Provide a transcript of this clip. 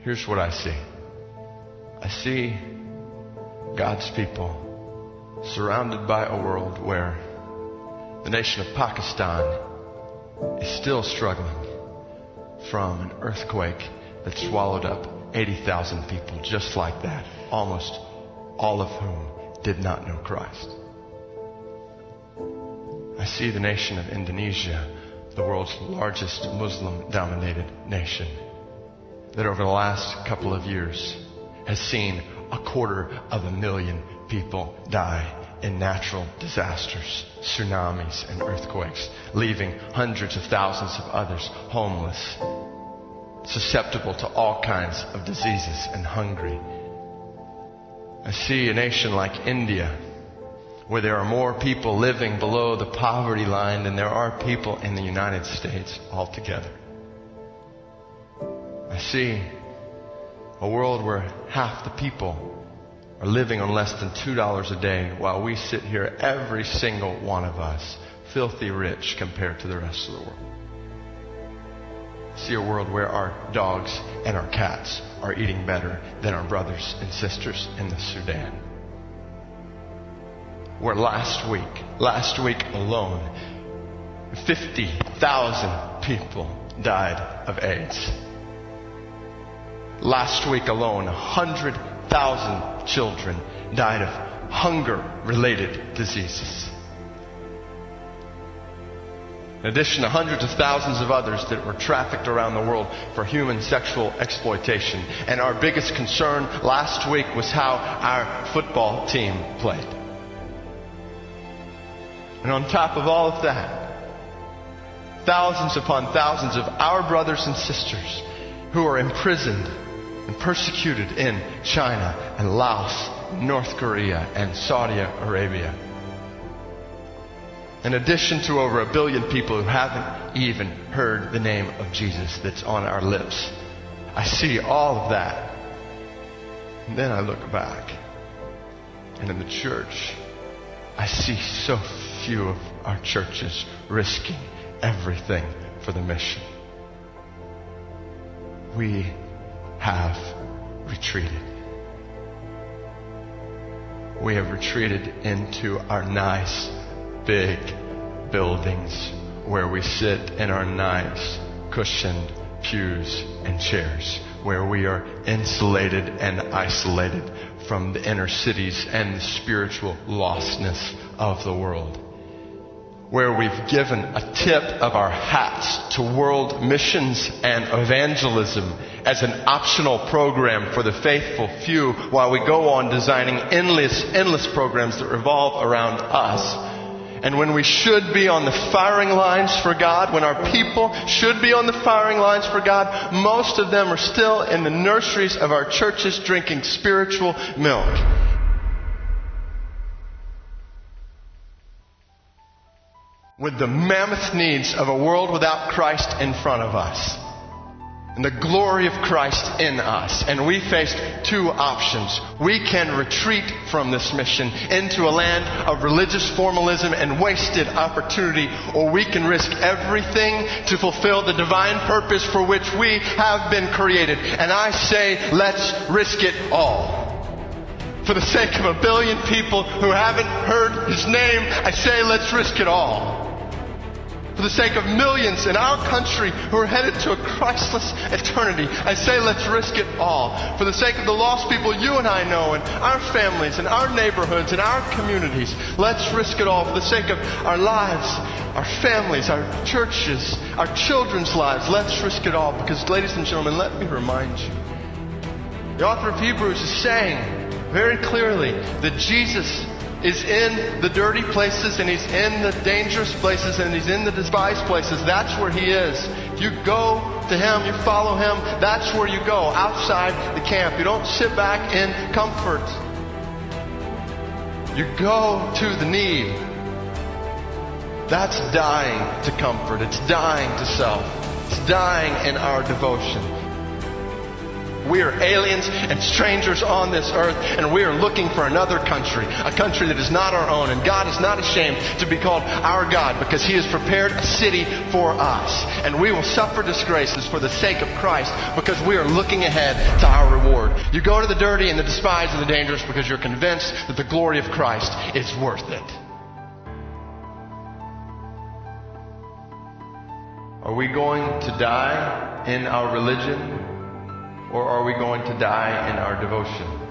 Here's what I see. I see God's people surrounded by a world where the nation of Pakistan is still struggling from an earthquake that swallowed up 80,000 people just like that, almost all of whom did not know Christ. I see the nation of Indonesia, the world's largest Muslim-dominated nation, that over the last couple of years has seen 250,000 people die in natural disasters, tsunamis and earthquakes, leaving hundreds of thousands of others homeless, susceptible to all kinds of diseases and hungry. I see a nation like India, where there are more people living below the poverty line than there are people in the United States altogether. I see a world where half the people are living on less than $2 a day, while we sit here, every single one of us, filthy rich compared to the rest of the world. I see a world where our dogs and our cats are eating better than our brothers and sisters in the Sudan. Where last week alone, 50,000 people died of AIDS. Last week alone, 100,000 children died of hunger-related diseases. In addition to hundreds of thousands of others that were trafficked around the world for human sexual exploitation. And our biggest concern last week was how our football team played. And on top of all of that, thousands upon thousands of our brothers and sisters who are imprisoned and persecuted in China and Laos, North Korea and Saudi Arabia. In addition to over 1 billion people who haven't even heard the name of Jesus that's on our lips. I see all of that. And then I look back. And in the church, I see so few of our churches risking everything for the mission. We have retreated. We have retreated into our nice, big buildings where we sit in our nice, cushioned pews and chairs, where we are insulated and isolated from the inner cities and the spiritual lostness of the world, where we've given a tip of our hats to world missions and evangelism as an optional program for the faithful few, while we go on designing endless programs that revolve around us. And when we should be on the firing lines for God, when our people should be on the firing lines for God, most of them are still in the nurseries of our churches drinking spiritual milk. With the mammoth needs of a world without Christ in front of us, and the glory of Christ in us. And we faced two options. We can retreat from this mission into a land of religious formalism and wasted opportunity, or we can risk everything to fulfill the divine purpose for which we have been created. And I say, let's risk it all. For the sake of 1 billion people who haven't heard His name, I say, let's risk it all. For the sake of millions in our country who are headed to a Christless eternity, I say let's risk it all. For the sake of the lost people you and I know, and our families, and our neighborhoods, and our communities, let's risk it all. For the sake of our lives, our families, our churches, our children's lives, let's risk it all. Because, ladies and gentlemen, let me remind you, the author of Hebrews is saying very clearly that Jesus is in the dirty places, and He's in the dangerous places, and He's in the despised places. That's where He is. If you go to Him, you follow Him, that's where you go, outside the camp. You don't sit back in comfort. You go to the need. That's dying to comfort. It's dying to self. It's dying in our devotion. We are aliens and strangers on this earth, and we are looking for another country, a country that is not our own. And God is not ashamed to be called our God, because He has prepared a city for us. And we will suffer disgraces for the sake of Christ, because we are looking ahead to our reward. You go to the dirty and the despised and the dangerous because you're convinced that the glory of Christ is worth it. Are we going to die in our religion, or are we going to die in our devotion?